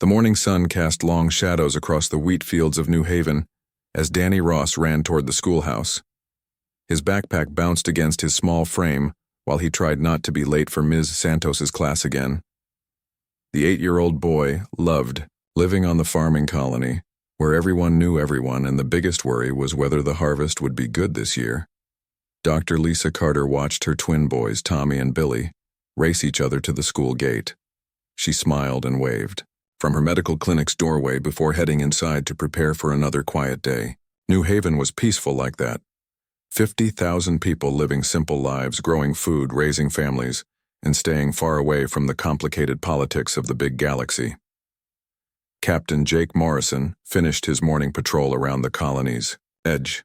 The morning sun cast long shadows across the wheat fields of New Haven as Danny Ross ran toward the schoolhouse. His backpack bounced against his small frame while he tried not to be late for Ms. Santos's class again. The 8-year-old boy loved living on the farming colony, where everyone knew everyone and the biggest worry was whether the harvest would be good this year. Dr. Lisa Carter watched her twin boys, Tommy and Billy, race each other to the school gate. She smiled and waved from her medical clinic's doorway before heading inside to prepare for another quiet day. New Haven was peaceful like that. 50,000 people living simple lives, growing food, raising families, and staying far away from the complicated politics of the big galaxy. Captain Jake Morrison finished his morning patrol around the colony's edge.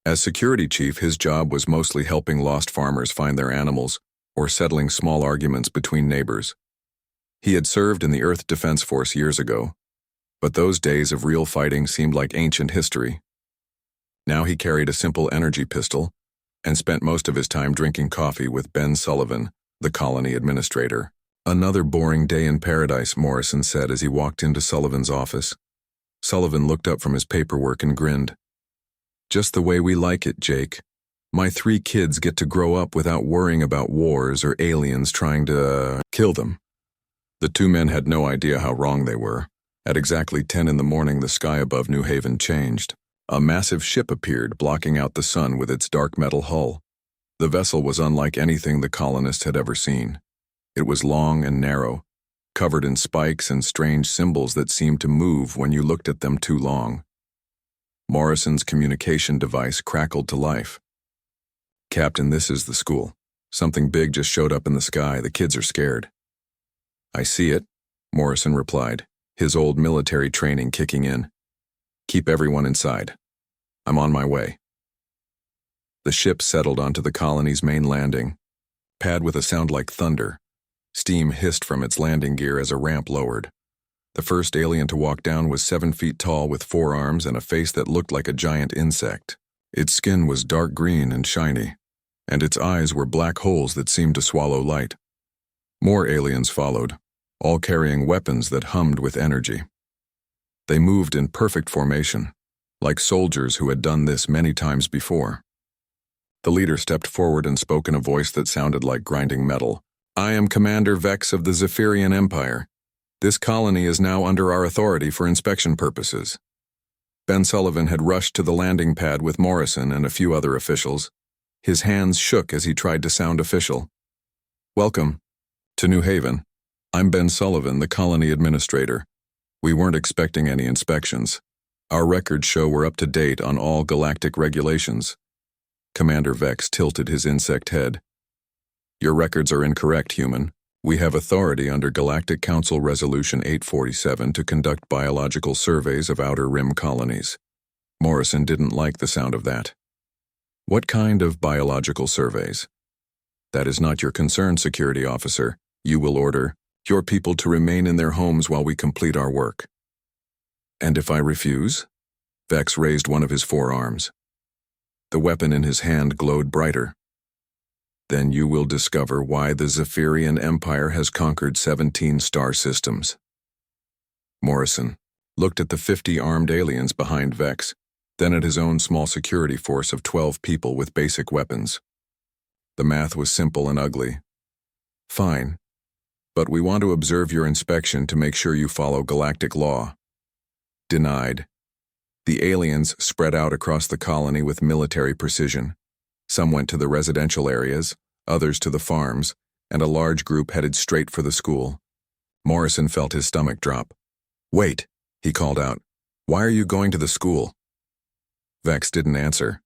As security chief, his job was mostly helping lost farmers find their animals or settling small arguments between neighbors. He had served in the Earth Defense Force years ago, but those days of real fighting seemed like ancient history. Now he carried a simple energy pistol and spent most of his time drinking coffee with Ben Sullivan, the colony administrator. "Another boring day in paradise," Morrison said as he walked into Sullivan's office. Sullivan looked up from his paperwork and grinned. "Just the way we like it, Jake. My 3 kids get to grow up without worrying about wars or aliens trying to kill them." The 2 men had no idea how wrong they were. At exactly 10 in the morning, the sky above New Haven changed. A massive ship appeared, blocking out the sun with its dark metal hull. The vessel was unlike anything the colonists had ever seen. It was long and narrow, covered in spikes and strange symbols that seemed to move when you looked at them too long. Morrison's communication device crackled to life. "Captain, this is the school. Something big just showed up in the sky. The kids are scared." "I see it," Morrison replied, his old military training kicking in. "Keep everyone inside. I'm on my way." The ship settled onto the colony's main landing pad with a sound like thunder. Steam hissed from its landing gear as a ramp lowered. The first alien to walk down was 7 feet tall with 4 arms and a face that looked like a giant insect. Its skin was dark green and shiny, and its eyes were black holes that seemed to swallow light. More aliens followed, all carrying weapons that hummed with energy. They moved in perfect formation, like soldiers who had done this many times before. The leader stepped forward and spoke in a voice that sounded like grinding metal. "I am Commander Vex of the Zephyrian Empire. This colony is now under our authority for inspection purposes." Ben Sullivan had rushed to the landing pad with Morrison and a few other officials. His hands shook as he tried to sound official. "Welcome to New Haven. I'm Ben Sullivan, the colony administrator. We weren't expecting any inspections. Our records show we're up to date on all galactic regulations." Commander Vex tilted his insect head. "Your records are incorrect, human. We have authority under Galactic Council Resolution 847 to conduct biological surveys of outer rim colonies." Morrison didn't like the sound of that. "What kind of biological surveys?" "That is not your concern, security officer. You will order your people to remain in their homes while we complete our work." "And if I refuse?" Vex raised one of his 4 arms. The weapon in his hand glowed brighter. "Then you will discover why the Zephyrian Empire has conquered 17 star systems." Morrison looked at the 50 armed aliens behind Vex, then at his own small security force of 12 people with basic weapons. The math was simple and ugly. "Fine, but we want to observe your inspection to make sure you follow galactic law." Denied. The aliens spread out across the colony with military precision. Some went to the residential areas, others to the farms, and a large group headed straight for the school. Morrison felt his stomach drop. "Wait," he called out. "Why are you going to the school?" Vex didn't answer.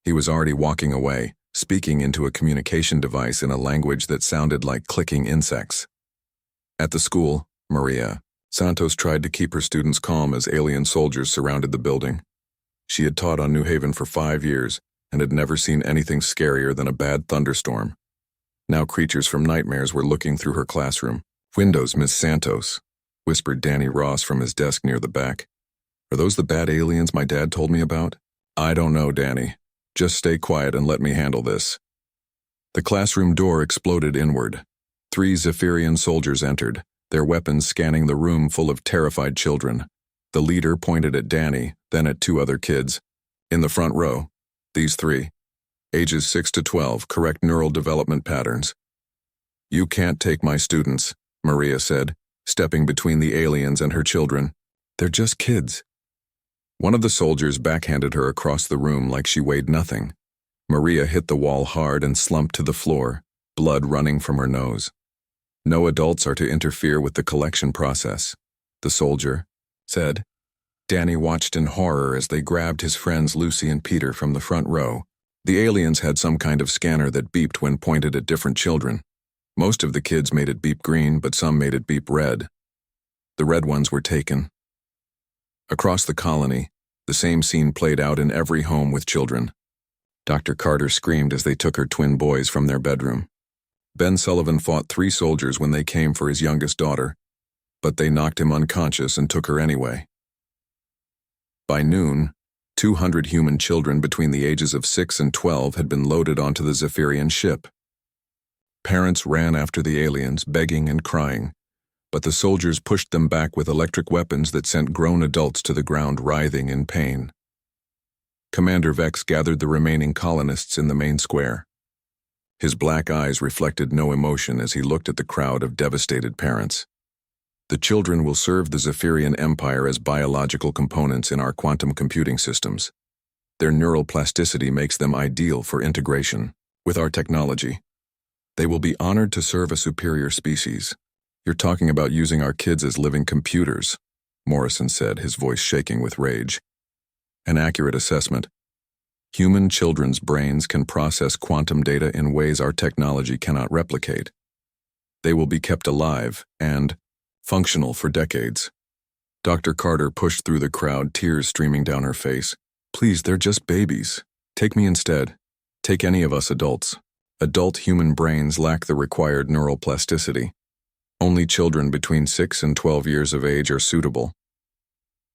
He was already walking away, speaking into a communication device in a language that sounded like clicking insects. At the school, Maria Santos tried to keep her students calm as alien soldiers surrounded the building. She had taught on New Haven for 5 years and had never seen anything scarier than a bad thunderstorm. Now creatures from nightmares were looking through her classroom. "Windows, Miss Santos," whispered Danny Ross from his desk near the back. "Are those the bad aliens my dad told me about?" "I don't know, Danny. Just stay quiet and let me handle this." The classroom door exploded inward. 3 Zephyrian soldiers entered, their weapons scanning the room full of terrified children. The leader pointed at Danny, then at two other kids. In the front row, these three, ages 6 to 12, correct neural development patterns. "You can't take my students," Maria said, stepping between the aliens and her children. "They're just kids." One of the soldiers backhanded her across the room like she weighed nothing. Maria hit the wall hard and slumped to the floor, blood running from her nose. "No adults are to interfere with the collection process," the soldier said. Danny watched in horror as they grabbed his friends Lucy and Peter from the front row. The aliens had some kind of scanner that beeped when pointed at different children. Most of the kids made it beep green, but some made it beep red. The red ones were taken. Across the colony, the same scene played out in every home with children. Dr. Carter screamed as they took her twin boys from their bedroom. Ben Sullivan fought 3 soldiers when they came for his youngest daughter, but they knocked him unconscious and took her anyway. By noon, 200 human children between the ages of 6 and 12 had been loaded onto the Zephyrian ship. Parents ran after the aliens, begging and crying, but the soldiers pushed them back with electric weapons that sent grown adults to the ground writhing in pain. Commander Vex gathered the remaining colonists in the main square. His black eyes reflected no emotion as he looked at the crowd of devastated parents. "The children will serve the Zephyrian Empire as biological components in our quantum computing systems. Their neural plasticity makes them ideal for integration with our technology. They will be honored to serve a superior species." "You're talking about using our kids as living computers," Morrison said, his voice shaking with rage. "An accurate assessment. Human children's brains can process quantum data in ways our technology cannot replicate. They will be kept alive and functional for decades." Dr. Carter pushed through the crowd, tears streaming down her face. "Please, they're just babies. Take me instead. Take any of us adults. Adult human brains lack the required neural plasticity. Only children between 6 and 12 years of age are suitable."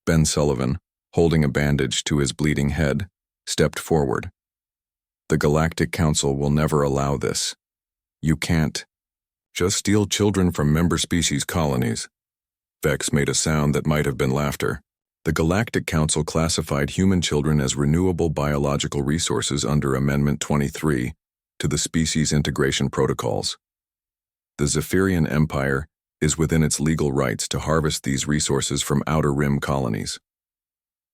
Ben Sullivan, holding a bandage to his bleeding head, stepped forward. "The Galactic Council will never allow this. You can't just steal children from member species colonies." Vex made a sound that might have been laughter. "The Galactic Council classified human children as renewable biological resources under Amendment 23 to the Species Integration Protocols. The Zephyrian Empire is within its legal rights to harvest these resources from Outer Rim colonies."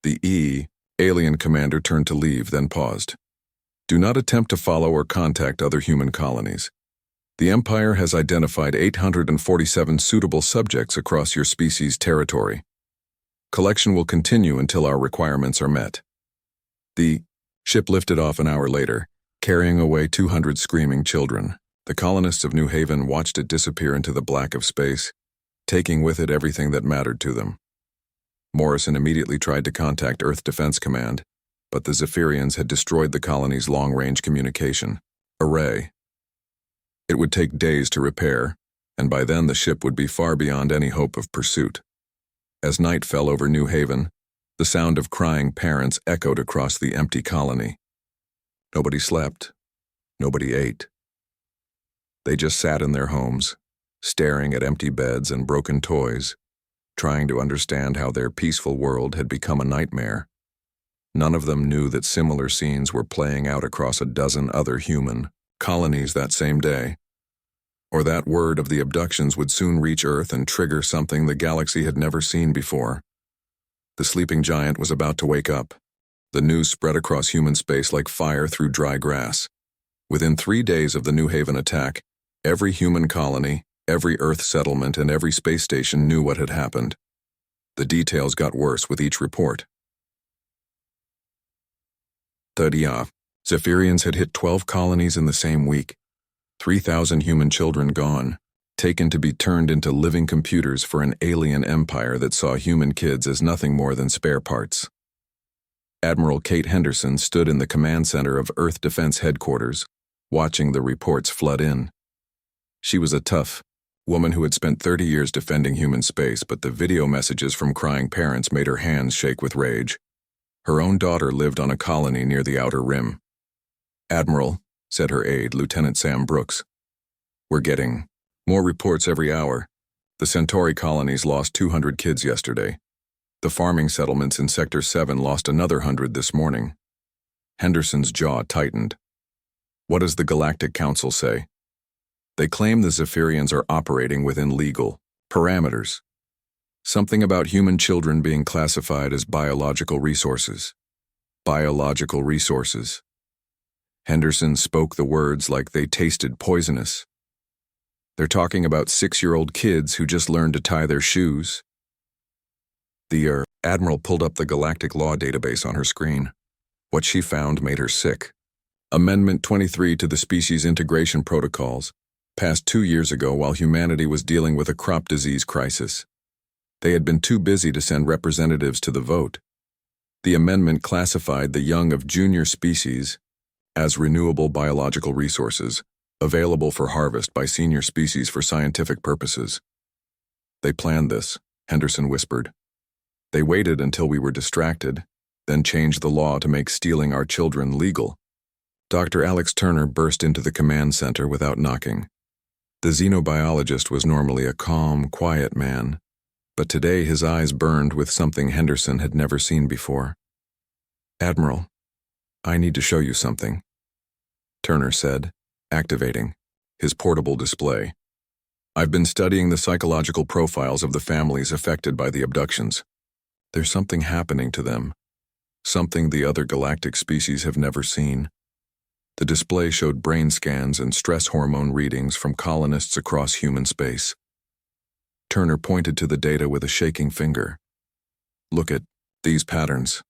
The alien commander turned to leave, then paused. "Do not attempt to follow or contact other human colonies. The Empire has identified 847 suitable subjects across your species' territory. Collection will continue until our requirements are met." The ship lifted off an hour later, carrying away 200 screaming children. The colonists of New Haven watched it disappear into the black of space, taking with it everything that mattered to them. Morrison immediately tried to contact Earth Defense Command, but the Zephyrians had destroyed the colony's long-range communication array. It would take days to repair, and by then the ship would be far beyond any hope of pursuit. As night fell over New Haven, the sound of crying parents echoed across the empty colony. Nobody slept. Nobody ate. They just sat in their homes, staring at empty beds and broken toys, trying to understand how their peaceful world had become a nightmare. None of them knew that similar scenes were playing out across a dozen other human colonies that same day, or that word of the abductions would soon reach Earth and trigger something the galaxy had never seen before. The sleeping giant was about to wake up. The news spread across human space like fire through dry grass. Within 3 days of the New Haven attack, every human colony, every Earth settlement, and every space station knew what had happened. The details got worse with each report. Zephyrians had hit 12 colonies in the same week. 3,000 human children gone, taken to be turned into living computers for an alien empire that saw human kids as nothing more than spare parts. Admiral Kate Henderson stood in the command center of Earth Defense Headquarters, watching the reports flood in. She was a tough woman who had spent 30 years defending human space, but the video messages from crying parents made her hands shake with rage. Her own daughter lived on a colony near the Outer Rim. "Admiral," said her aide, Lieutenant Sam Brooks, "we're getting more reports every hour. The Centauri colonies lost 200 kids yesterday. The farming settlements in Sector 7 lost another 100 this morning. Henderson's jaw tightened. What does the Galactic Council say? They claim the Zephyrians are operating within legal parameters. Something about human children being classified as biological resources. Biological resources. Henderson spoke the words like they tasted poisonous. They're talking about 6-year-old kids who just learned to tie their shoes. The Admiral pulled up the Galactic Law database on her screen. What she found made her sick. Amendment 23 to the Species Integration Protocols, passed 2 years ago while humanity was dealing with a crop disease crisis. They had been too busy to send representatives to the vote. The amendment classified the young of junior species as renewable biological resources, available for harvest by senior species for scientific purposes. They planned this, Henderson whispered. They waited until we were distracted, then changed the law to make stealing our children legal. Dr. Alex Turner burst into the command center without knocking. The xenobiologist was normally a calm, quiet man, but today his eyes burned with something Henderson had never seen before. Admiral, I need to show you something, Turner said, activating his portable display. I've been studying the psychological profiles of the families affected by the abductions. There's something happening to them, something the other galactic species have never seen. The display showed brain scans and stress hormone readings from colonists across human space. Turner pointed to the data with a shaking finger. Look at these patterns.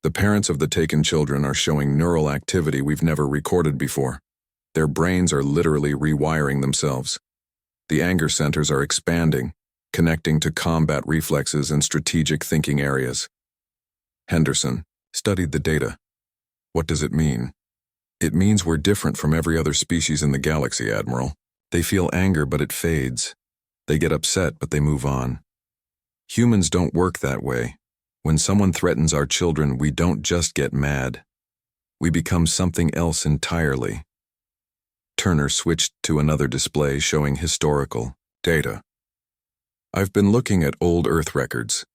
The parents of the taken children are showing neural activity we've never recorded before. Their brains are literally rewiring themselves. The anger centers are expanding, connecting to combat reflexes and strategic thinking areas. Henderson studied the data. What does it mean? It means we're different from every other species in the galaxy, Admiral. They feel anger, but it fades. They get upset, but they move on. Humans don't work that way. When someone threatens our children, we don't just get mad. We become something else entirely. Turner switched to another display showing historical data. I've been looking at old Earth records.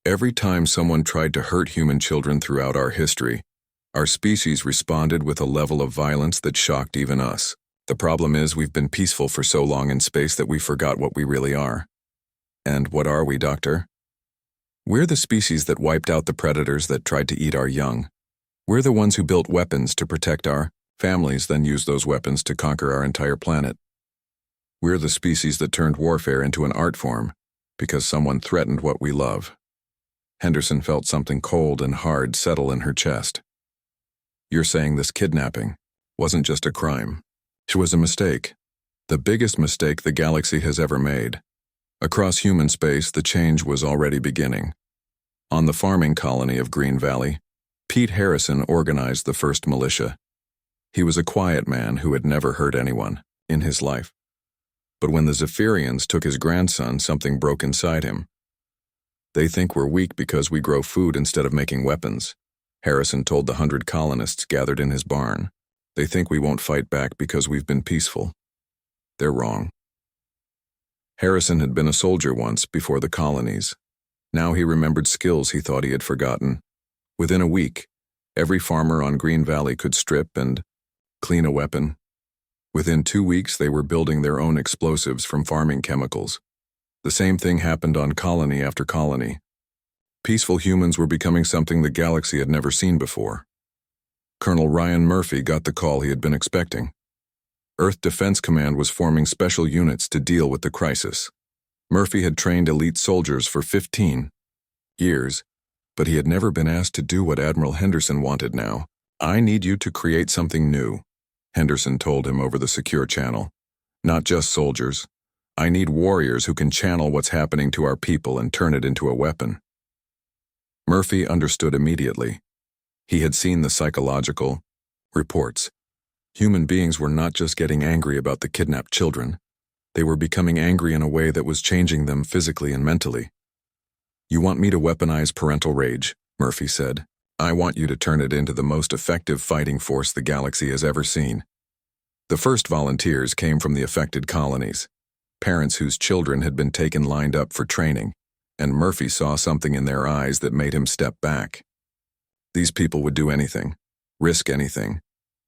Every time someone tried to hurt human children throughout our history, our species responded with a level of violence that shocked even us. The problem is we've been peaceful for so long in space that we forgot what we really are. And what are we, Doctor? We're the species that wiped out the predators that tried to eat our young. We're the ones who built weapons to protect our families, then used those weapons to conquer our entire planet. We're the species that turned warfare into an art form because someone threatened what we love. Henderson felt something cold and hard settle in her chest. You're saying this kidnapping wasn't just a crime. It was a mistake. The biggest mistake the galaxy has ever made. Across human space, the change was already beginning. On the farming colony of Green Valley, Pete Harrison organized the first militia. He was a quiet man who had never hurt anyone in his life. But when the Zephyrians took his grandson, something broke inside him. They think we're weak because we grow food instead of making weapons, Harrison told the 100 colonists gathered in his barn. They think we won't fight back because we've been peaceful. They're wrong. Harrison had been a soldier once before the colonies. Now he remembered skills he thought he had forgotten. Within a week, every farmer on Green Valley could strip and clean a weapon. Within 2 weeks, they were building their own explosives from farming chemicals. The same thing happened on colony after colony. Peaceful humans were becoming something the galaxy had never seen before. Colonel Ryan Murphy got the call he had been expecting. Earth Defense Command was forming special units to deal with the crisis. Murphy had trained elite soldiers for 15 years, but he had never been asked to do what Admiral Henderson wanted now. I need you to create something new, Henderson told him over the secure channel. Not just soldiers. I need warriors who can channel what's happening to our people and turn it into a weapon. Murphy understood immediately. He had seen the psychological reports. Human beings were not just getting angry about the kidnapped children. They were becoming angry in a way that was changing them physically and mentally. You want me to weaponize parental rage, Murphy said. I want you to turn it into the most effective fighting force the galaxy has ever seen. The first volunteers came from the affected colonies. parents whose children had been taken lined up for training, and Murphy saw something in their eyes that made him step back. These people would do anything, risk anything,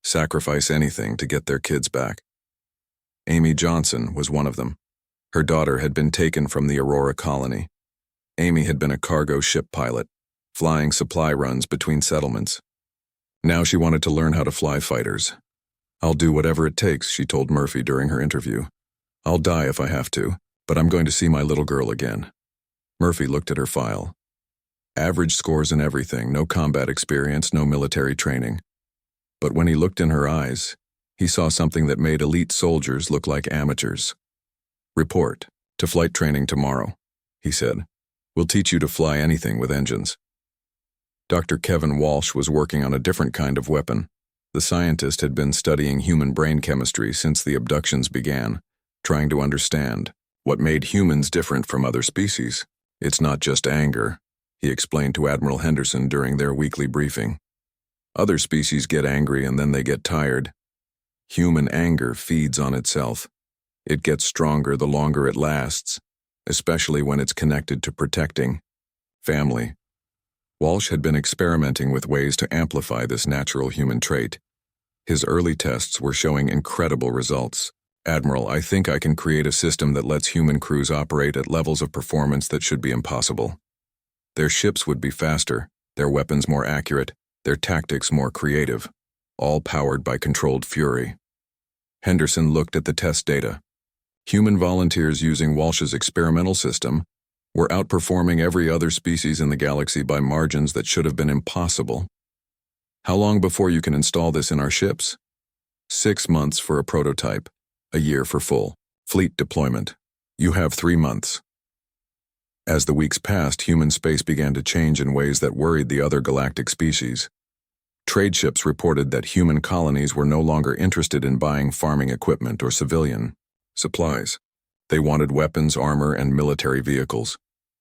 sacrifice anything to get their kids back. Amy Johnson was one of them. Her daughter had been taken from the Aurora colony. Amy had been a cargo ship pilot, flying supply runs between settlements. Now she wanted to learn how to fly fighters. "I'll do whatever it takes," she told Murphy during her interview. "I'll die if I have to, but I'm going to see my little girl again." Murphy looked at her file. Average scores in everything, no combat experience, no military training. But when he looked in her eyes, he saw something that made elite soldiers look like amateurs. "Report to flight training tomorrow," he said. "We'll teach you to fly anything with engines." Dr. Kevin Walsh was working on a different kind of weapon. The scientist had been studying human brain chemistry since the abductions began, trying to understand what made humans different from other species. "It's not just anger," he explained to Admiral Henderson during their weekly briefing. "Other species get angry and then they get tired. Human anger feeds on itself. It gets stronger the longer it lasts, especially when it's connected to protecting family." Walsh had been experimenting with ways to amplify this natural human trait. His early tests were showing incredible results. "Admiral, I think I can create a system that lets human crews operate at levels of performance that should be impossible. Their ships would be faster, their weapons more accurate, their tactics more creative, all powered by controlled fury." Henderson looked at the test data. Human volunteers using Walsh's experimental system were outperforming every other species in the galaxy by margins that should have been impossible. "How long before you can install this in our ships?" 6 months for a prototype, a year for full fleet deployment. You have 3 months. As the weeks passed, human space began to change in ways that worried the other galactic species. Trade ships reported that human colonies were no longer interested in buying farming equipment or civilian supplies. They wanted weapons, armor, and military vehicles.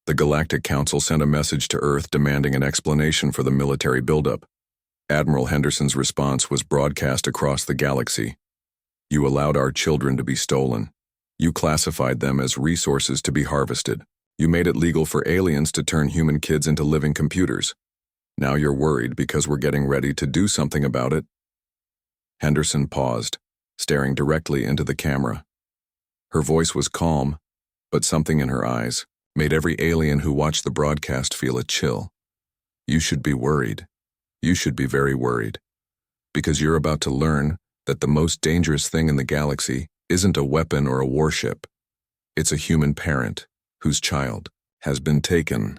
The Galactic Council sent a message to Earth demanding an explanation for the military buildup. Admiral Henderson's response was broadcast across the galaxy. "You allowed our children to be stolen. You classified them as resources to be harvested. You made it legal for aliens to turn human kids into living computers. Now you're worried because we're getting ready to do something about it." Henderson paused, staring directly into the camera. Her voice was calm, but something in her eyes made every alien who watched the broadcast feel a chill. "You should be worried. You should be very worried. Because you're about to learn that the most dangerous thing in the galaxy isn't a weapon or a warship. It's a human parent whose child has been taken."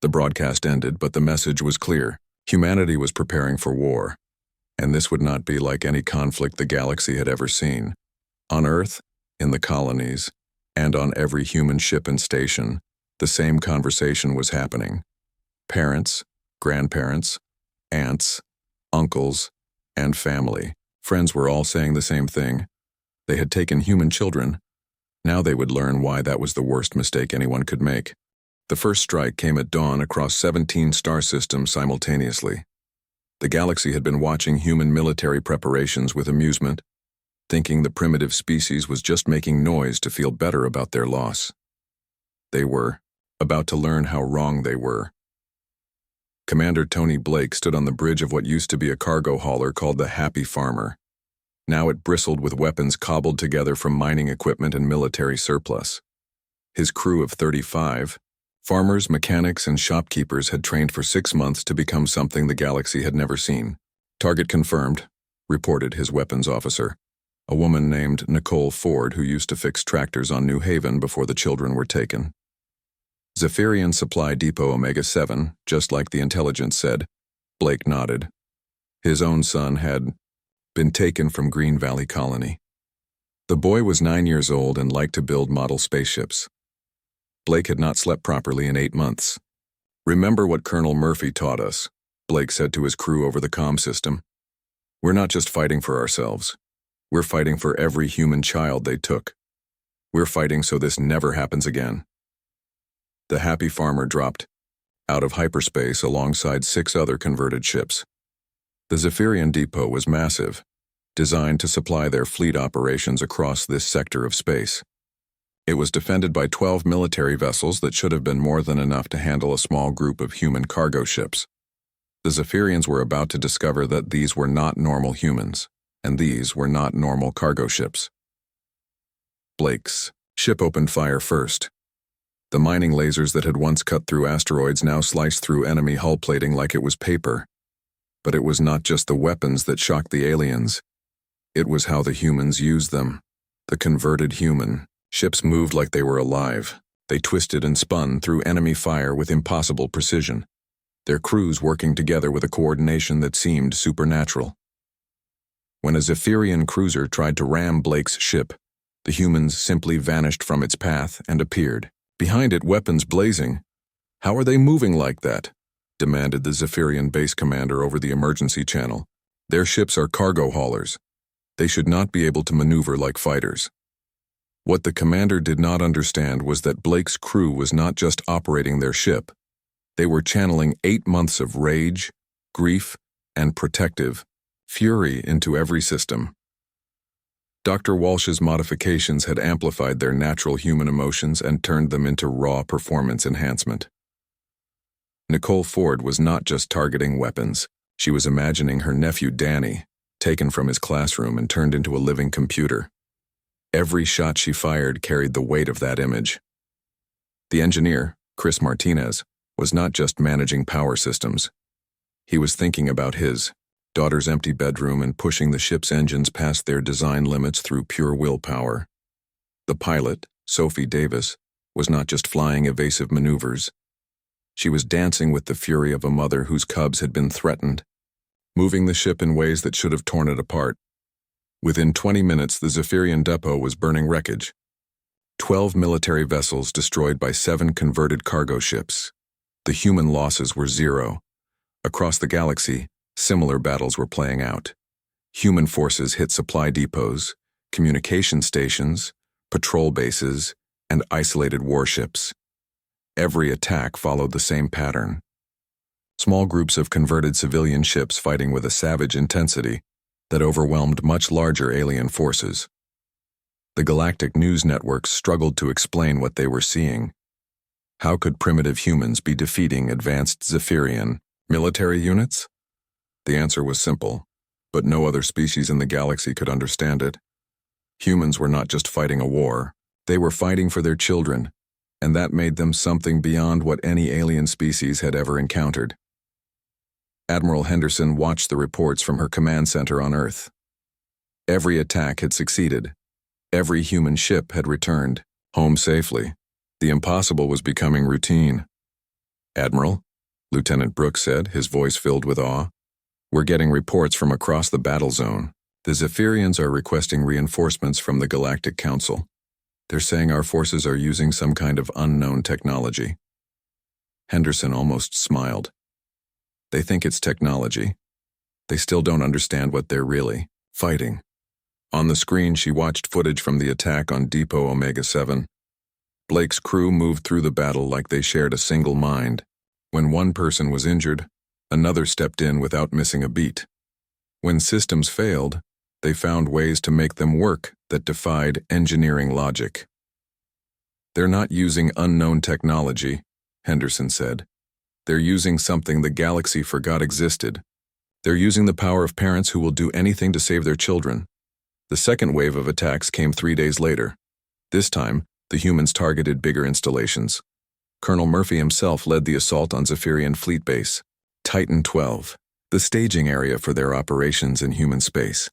The broadcast ended, but the message was clear. Humanity was preparing for war, and this would not be like any conflict the galaxy had ever seen. On Earth, in the colonies, and on every human ship and station, the same conversation was happening. Parents, grandparents, aunts, uncles, and family, friends were all saying the same thing. They had taken human children. Now they would learn why that was the worst mistake anyone could make. The first strike came at dawn across 17 star systems simultaneously. The galaxy had been watching human military preparations with amusement, thinking the primitive species was just making noise to feel better about their loss. They were about to learn how wrong they were. Commander Tony Blake stood on the bridge of what used to be a cargo hauler called the Happy Farmer. Now it bristled with weapons cobbled together from mining equipment and military surplus. His crew of 35, farmers, mechanics, and shopkeepers had trained for 6 months to become something the galaxy had never seen. "Target confirmed," reported his weapons officer, a woman named Nicole Ford who used to fix tractors on New Haven before the children were taken. "Zephyrian Supply Depot Omega-7, just like the intelligence said." Blake nodded. His own son had been taken from Green Valley Colony. The boy was 9 years old and liked to build model spaceships. Blake had not slept properly in 8 months. "Remember what Colonel Murphy taught us," Blake said to his crew over the comm system. "We're not just fighting for ourselves. We're fighting for every human child they took. We're fighting so this never happens again." The Happy Farmer dropped out of hyperspace alongside 6 other converted ships. The Zephyrian Depot was massive, designed to supply their fleet operations across this sector of space. It was defended by 12 military vessels that should have been more than enough to handle a small group of human cargo ships. The Zephyrians were about to discover that these were not normal humans, and these were not normal cargo ships. Blake's ship opened fire first. The mining lasers that had once cut through asteroids now sliced through enemy hull plating like it was paper. But it was not just the weapons that shocked the aliens. It was how the humans used them. The converted human. Ships moved like they were alive. They twisted and spun through enemy fire with impossible precision, their crews working together with a coordination that seemed supernatural. When a Zephyrian cruiser tried to ram Blake's ship, the humans simply vanished from its path and appeared, behind it, weapons blazing. "How are they moving like that?" demanded the Zephyrian base commander over the emergency channel. "Their ships are cargo haulers. They should not be able to maneuver like fighters." What the commander did not understand was that Blake's crew was not just operating their ship. They were channeling 8 months of rage, grief, and protective fury into every system. Dr. Walsh's modifications had amplified their natural human emotions and turned them into raw performance enhancement. Nicole Ford was not just targeting weapons. She was imagining her nephew Danny, taken from his classroom and turned into a living computer. Every shot she fired carried the weight of that image. The engineer, Chris Martinez, was not just managing power systems. He was thinking about his daughter's empty bedroom and pushing the ship's engines past their design limits through pure willpower. The pilot, Sophie Davis, was not just flying evasive maneuvers. She was dancing with the fury of a mother whose cubs had been threatened, moving the ship in ways that should have torn it apart. Within 20 minutes, the Zephyrian depot was burning wreckage. 12 military vessels destroyed by 7 converted cargo ships. The human losses were 0. Across the galaxy, similar battles were playing out. Human forces hit supply depots, communication stations, patrol bases, and isolated warships. Every attack followed the same pattern. Small groups of converted civilian ships fighting with a savage intensity that overwhelmed much larger alien forces. The galactic news networks struggled to explain what they were seeing. How could primitive humans be defeating advanced Zephyrian military units? The answer was simple, but no other species in the galaxy could understand it. Humans were not just fighting a war, they were fighting for their children, and that made them something beyond what any alien species had ever encountered. Admiral Henderson watched the reports from her command center on Earth. Every attack had succeeded. Every human ship had returned home safely. The impossible was becoming routine. "Admiral," Lieutenant Brooks said, his voice filled with awe, "we're getting reports from across the battle zone. The Zephyrians are requesting reinforcements from the Galactic Council. They're saying our forces are using some kind of unknown technology." Henderson almost smiled. They think it's technology. They still don't understand what they're really fighting. On the screen, she watched footage from the attack on Depot Omega-7. Blake's crew moved through the battle like they shared a single mind. When one person was injured, another stepped in without missing a beat. When systems failed, they found ways to make them work that defied engineering logic. "They're not using unknown technology," Henderson said. "They're using something the galaxy forgot existed. They're using the power of parents who will do anything to save their children." The second wave of attacks came 3 days later. This time, the humans targeted bigger installations. Colonel Murphy himself led the assault on Zephyrian Fleet Base, Titan 12, the staging area for their operations in human space.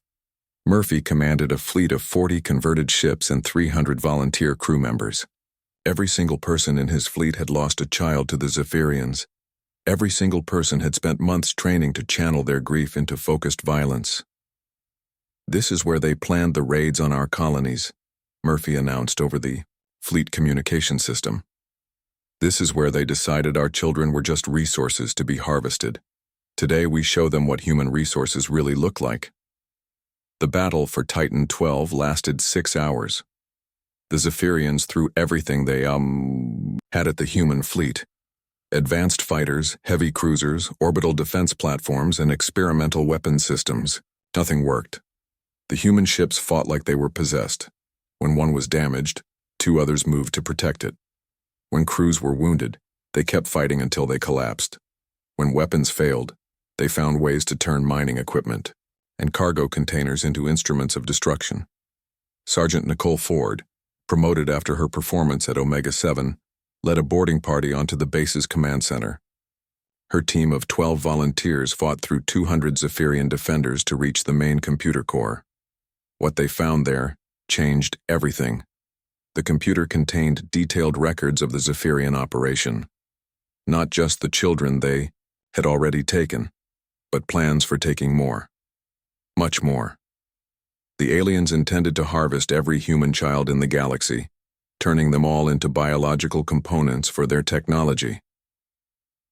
Murphy commanded a fleet of 40 converted ships and 300 volunteer crew members. Every single person in his fleet had lost a child to the Zephyrians. Every single person had spent months training to channel their grief into focused violence. "This is where they planned the raids on our colonies," Murphy announced over the fleet communication system. "This is where they decided our children were just resources to be harvested. Today we show them what human resources really look like." The battle for Titan 12 lasted 6 hours. The Zephyrians threw everything they had at the human fleet. Advanced fighters, heavy cruisers, orbital defense platforms, and experimental weapon systems. Nothing worked. The human ships fought like they were possessed. When one was damaged, 2 others moved to protect it. When crews were wounded, they kept fighting until they collapsed. When weapons failed, they found ways to turn mining equipment and cargo containers into instruments of destruction. Sergeant Nicole Ford, promoted after her performance at Omega-7, led a boarding party onto the base's command center. Her team of 12 volunteers fought through 200 Zephyrian defenders to reach the main computer core. What they found there changed everything. The computer contained detailed records of the Zephyrian operation. Not just the children they had already taken, but plans for taking more. Much more. The aliens intended to harvest every human child in the galaxy, turning them all into biological components for their technology.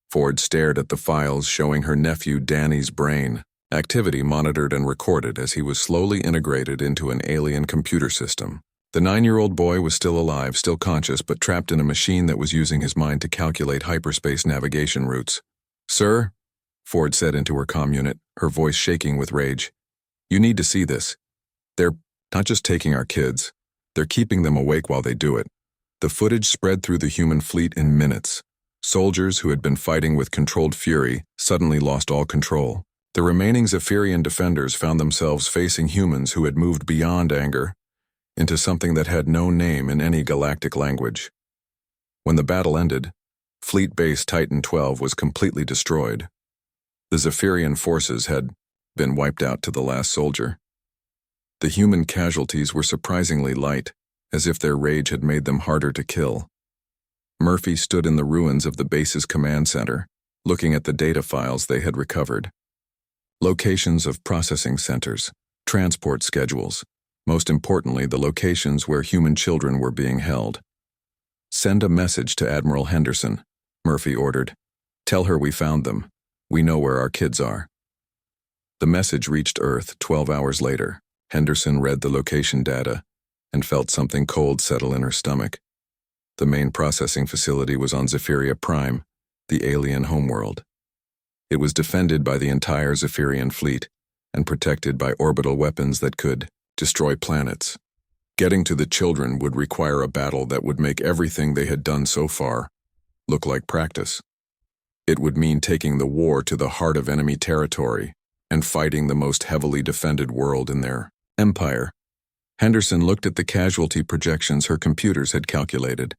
Ford stared at the files showing her nephew Danny's brain, activity monitored and recorded as he was slowly integrated into an alien computer system. The 9-year-old boy was still alive, still conscious, but trapped in a machine that was using his mind to calculate hyperspace navigation routes. "Sir," Ford said into her comm unit, her voice shaking with rage, "you need to see this. They're not just taking our kids, they're keeping them awake while they do it." The footage spread through the human fleet in minutes. Soldiers who had been fighting with controlled fury suddenly lost all control. The remaining Zephyrian defenders found themselves facing humans who had moved beyond anger into something that had no name in any galactic language. When the battle ended, Fleet Base Titan 12 was completely destroyed. The Zephyrian forces had been wiped out to the last soldier. The human casualties were surprisingly light, as if their rage had made them harder to kill. Murphy stood in the ruins of the base's command center, looking at the data files they had recovered. Locations of processing centers, transport schedules, most importantly the locations where human children were being held. "Send a message to Admiral Henderson," Murphy ordered. "Tell her we found them. We know where our kids are." The message reached Earth 12 hours later. Henderson read the location data and felt something cold settle in her stomach. The main processing facility was on Zephyria Prime, the alien homeworld. It was defended by the entire Zephyrian fleet and protected by orbital weapons that could destroy planets. Getting to the children would require a battle that would make everything they had done so far look like practice. It would mean taking the war to the heart of enemy territory and fighting the most heavily defended world in their empire. Henderson looked at the casualty projections her computers had calculated.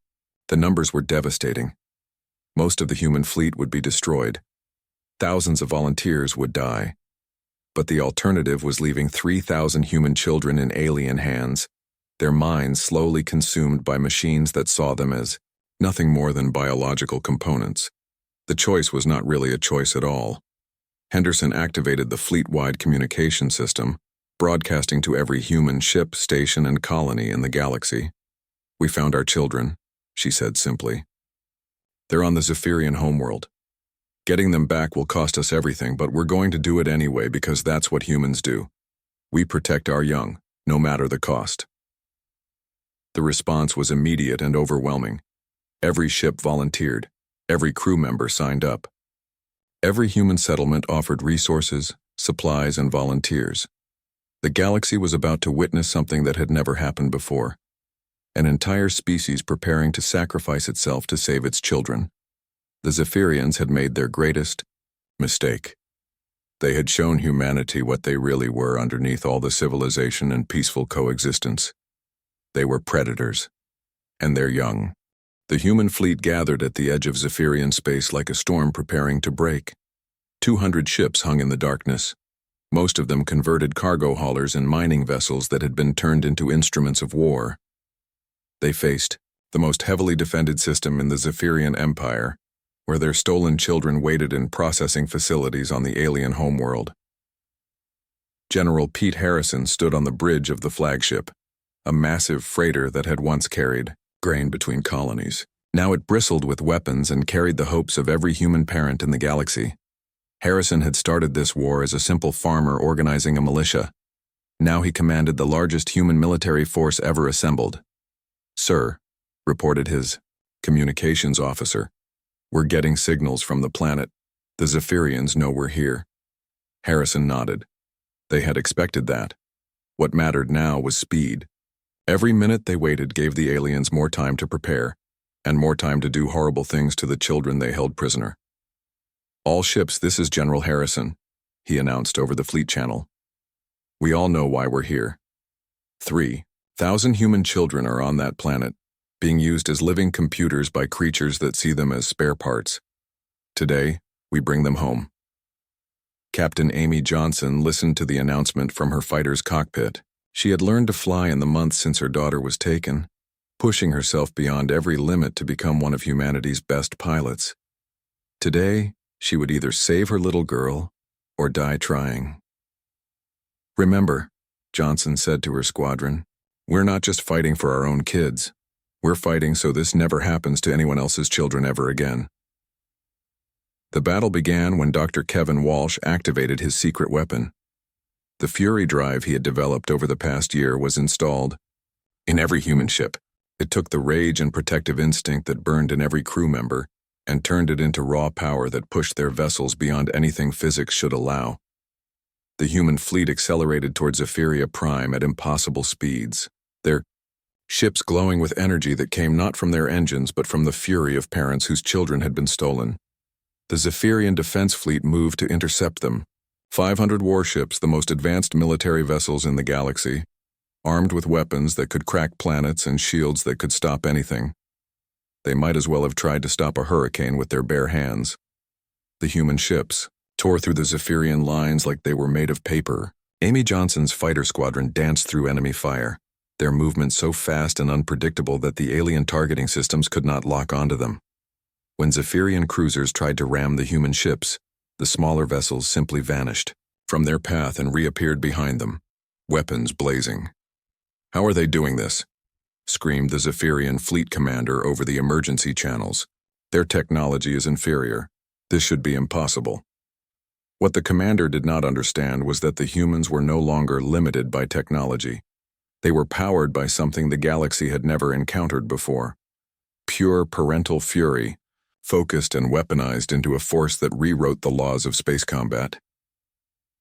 The numbers were devastating. Most of the human fleet would be destroyed. Thousands of volunteers would die. But the alternative was leaving 3,000 human children in alien hands, their minds slowly consumed by machines that saw them as nothing more than biological components. The choice was not really a choice at all. Henderson activated the fleet-wide communication system, broadcasting to every human ship, station, and colony in the galaxy. "We found our children," she said simply. "They're on the Zephyrian homeworld. Getting them back will cost us everything, but we're going to do it anyway because that's what humans do. We protect our young, no matter the cost." The response was immediate and overwhelming. Every ship volunteered. Every crew member signed up. Every human settlement offered resources, supplies, and volunteers. The galaxy was about to witness something that had never happened before. An entire species preparing to sacrifice itself to save its children. The Zephyrians had made their greatest mistake. They had shown humanity what they really were underneath all the civilization and peaceful coexistence. They were predators, and their young. The human fleet gathered at the edge of Zephyrian space like a storm preparing to break. 200 ships hung in the darkness, most of them converted cargo haulers and mining vessels that had been turned into instruments of war. They faced the most heavily defended system in the Zephyrian Empire, where their stolen children waited in processing facilities on the alien homeworld. General Pete Harrison stood on the bridge of the flagship, a massive freighter that had once carried grain between colonies. Now it bristled with weapons and carried the hopes of every human parent in the galaxy. Harrison had started this war as a simple farmer organizing a militia. Now he commanded the largest human military force ever assembled. "Sir," reported his communications officer, "we're getting signals from the planet. The Zephyrians know we're here." Harrison nodded. They had expected that. What mattered now was speed. Every minute they waited gave the aliens more time to prepare, and more time to do horrible things to the children they held prisoner. "All ships, this is General Harrison," he announced over the fleet channel. "We all know why we're here. 3,000 human children are on that planet, being used as living computers by creatures that see them as spare parts. Today, we bring them home." Captain Amy Johnson listened to the announcement from her fighter's cockpit. She had learned to fly in the months since her daughter was taken, pushing herself beyond every limit to become one of humanity's best pilots. Today, she would either save her little girl or die trying. "Remember," Johnson said to her squadron, "we're not just fighting for our own kids. We're fighting so this never happens to anyone else's children ever again." The battle began when Dr. Kevin Walsh activated his secret weapon. The Fury drive he had developed over the past year was installed in every human ship. It took the rage and protective instinct that burned in every crew member and turned it into raw power that pushed their vessels beyond anything physics should allow. The human fleet accelerated towards Zephyria Prime at impossible speeds, their ships glowing with energy that came not from their engines but from the fury of parents whose children had been stolen. The Zephyrian defense fleet moved to intercept them. 500 warships, the most advanced military vessels in the galaxy, armed with weapons that could crack planets and shields that could stop anything. They might as well have tried to stop a hurricane with their bare hands. The human ships tore through the Zephyrian lines like they were made of paper. Amy Johnson's fighter squadron danced through enemy fire, their movement so fast and unpredictable that the alien targeting systems could not lock onto them. When Zephyrian cruisers tried to ram the human ships, the smaller vessels simply vanished from their path and reappeared behind them, weapons blazing. "How are they doing this?" screamed the Zephyrian fleet commander over the emergency channels. "Their technology is inferior. This should be impossible." What the commander did not understand was that the humans were no longer limited by technology. They were powered by something the galaxy had never encountered before. Pure parental fury, focused and weaponized into a force that rewrote the laws of space combat.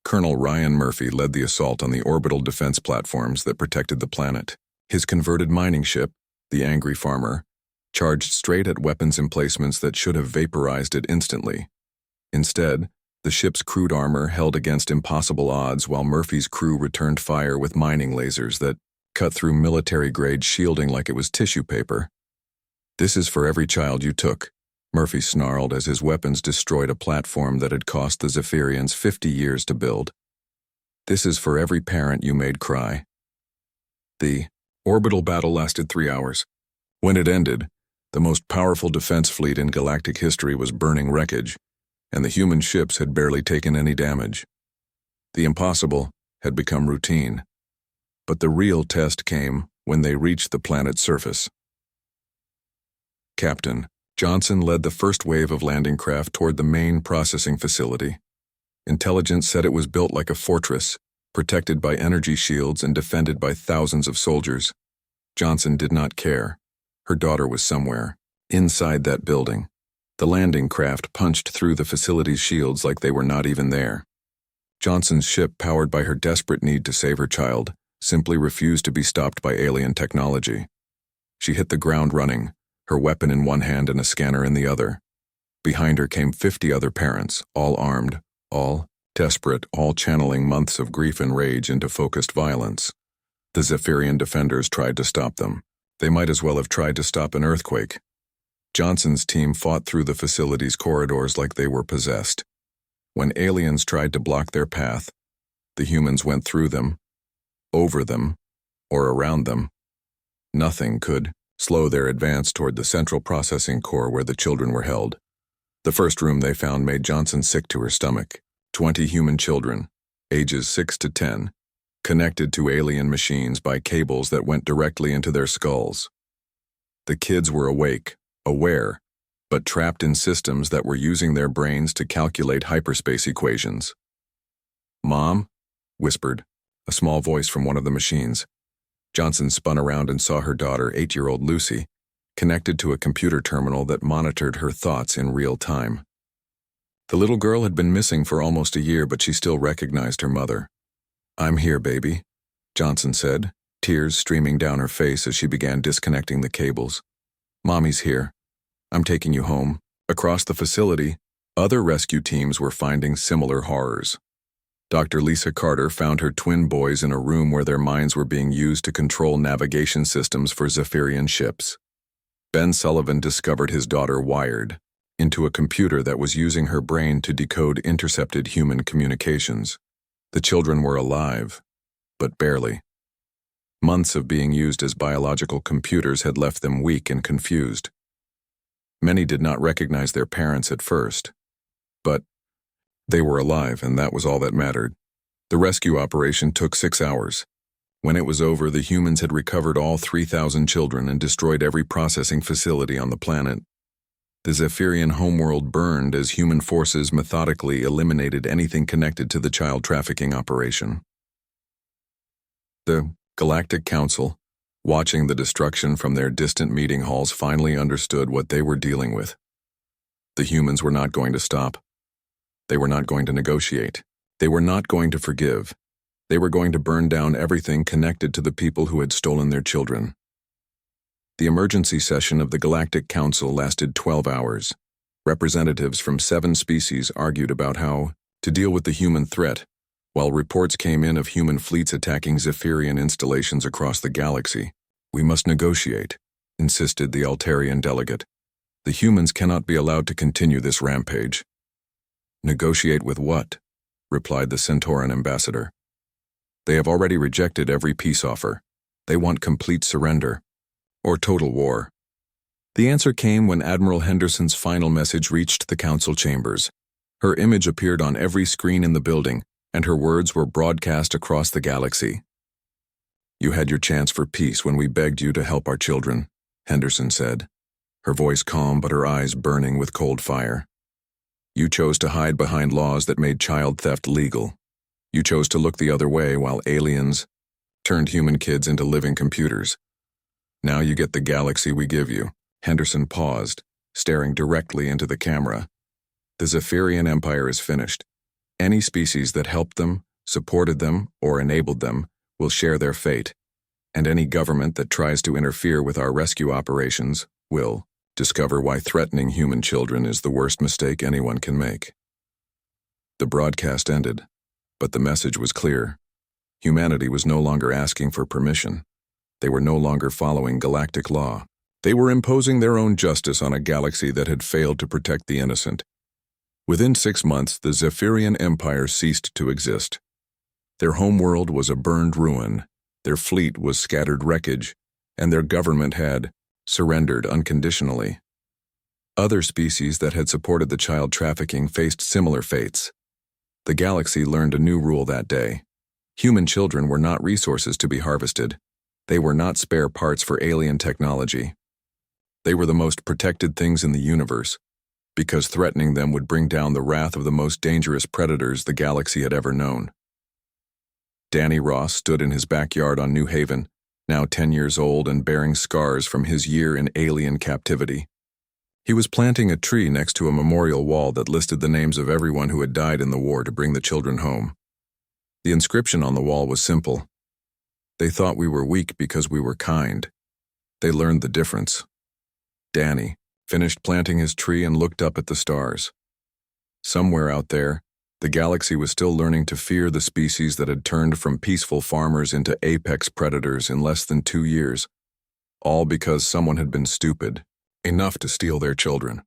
Colonel Ryan Murphy led the assault on the orbital defense platforms that protected the planet. His converted mining ship, the Angry Farmer, charged straight at weapons emplacements that should have vaporized it instantly. Instead, the ship's crude armor held against impossible odds while Murphy's crew returned fire with mining lasers that cut through military-grade shielding like it was tissue paper. "This is for every child you took," Murphy snarled as his weapons destroyed a platform that had cost the Zephyrians 50 years to build. "This is for every parent you made cry." The orbital battle lasted 3 hours. When it ended, the most powerful defense fleet in galactic history was burning wreckage, and the human ships had barely taken any damage. The impossible had become routine. But the real test came when they reached the planet's surface. Captain Johnson led the first wave of landing craft toward the main processing facility. Intelligence said it was built like a fortress, protected by energy shields and defended by thousands of soldiers. Johnson did not care. Her daughter was somewhere, inside that building. The landing craft punched through the facility's shields like they were not even there. Johnson's ship, powered by her desperate need to save her child, simply refused to be stopped by alien technology. She hit the ground running, her weapon in one hand and a scanner in the other. Behind her came 50 other parents, all armed, all desperate, all channeling months of grief and rage into focused violence. The Zephyrian defenders tried to stop them. They might as well have tried to stop an earthquake. Johnson's team fought through the facility's corridors like they were possessed. When aliens tried to block their path, the humans went through them, over them, or around them. Nothing could slow their advance toward the central processing core where the children were held. The first room they found made Johnson sick to her stomach. 20 human children, ages 6 to 10, connected to alien machines by cables that went directly into their skulls. The kids were awake, aware, but trapped in systems that were using their brains to calculate hyperspace equations. "Mom?" whispered a small voice from one of the machines. Johnson spun around and saw her daughter, 8-year-old Lucy, connected to a computer terminal that monitored her thoughts in real time. The little girl had been missing for almost a year, but she still recognized her mother. "I'm here, baby," Johnson said, tears streaming down her face as she began disconnecting the cables. "Mommy's here. I'm taking you home." Across the facility, other rescue teams were finding similar horrors. Dr. Lisa Carter found her twin boys in a room where their minds were being used to control navigation systems for Zephyrian ships. Ben Sullivan discovered his daughter wired into a computer that was using her brain to decode intercepted human communications. The children were alive, but barely. Months of being used as biological computers had left them weak and confused. Many did not recognize their parents at first, but they were alive, and that was all that mattered. The rescue operation took 6 hours. When it was over, the humans had recovered all 3,000 children and destroyed every processing facility on the planet. The Zephyrian homeworld burned as human forces methodically eliminated anything connected to the child trafficking operation. The Galactic Council, watching the destruction from their distant meeting halls, finally understood what they were dealing with. The humans were not going to stop. They were not going to negotiate. They were not going to forgive. They were going to burn down everything connected to the people who had stolen their children. The emergency session of the Galactic Council lasted 12 hours. Representatives from 7 species argued about how to deal with the human threat, while reports came in of human fleets attacking Zephyrian installations across the galaxy. "We must negotiate," insisted the Altarian delegate. "The humans cannot be allowed to continue this rampage." "Negotiate with what?" replied the Centauran ambassador. "They have already rejected every peace offer. They want complete surrender, or total war." The answer came when Admiral Henderson's final message reached the council chambers. Her image appeared on every screen in the building, and her words were broadcast across the galaxy. "You had your chance for peace when we begged you to help our children," Henderson said, her voice calm but her eyes burning with cold fire. "You chose to hide behind laws that made child theft legal. You chose to look the other way while aliens turned human kids into living computers. Now you get the galaxy we give you." Henderson paused, staring directly into the camera. "The Zephyrian Empire is finished. Any species that helped them, supported them, or enabled them will share their fate, and any government that tries to interfere with our rescue operations will discover why threatening human children is the worst mistake anyone can make." The broadcast ended, but the message was clear. Humanity was no longer asking for permission. They were no longer following galactic law. They were imposing their own justice on a galaxy that had failed to protect the innocent. Within 6 months, the Zephyrian Empire ceased to exist. Their homeworld was a burned ruin, their fleet was scattered wreckage, and their government had surrendered unconditionally. Other species that had supported the child trafficking faced similar fates. The galaxy learned a new rule that day. Human children were not resources to be harvested. They were not spare parts for alien technology. They were the most protected things in the universe, because threatening them would bring down the wrath of the most dangerous predators the galaxy had ever known. Danny Ross stood in his backyard on New Haven, now 10 years old and bearing scars from his year in alien captivity. He was planting a tree next to a memorial wall that listed the names of everyone who had died in the war to bring the children home. The inscription on the wall was simple. "They thought we were weak because we were kind. They learned the difference." Danny finished planting his tree and looked up at the stars. Somewhere out there, the galaxy was still learning to fear the species that had turned from peaceful farmers into apex predators in less than 2 years, all because someone had been stupid enough to steal their children.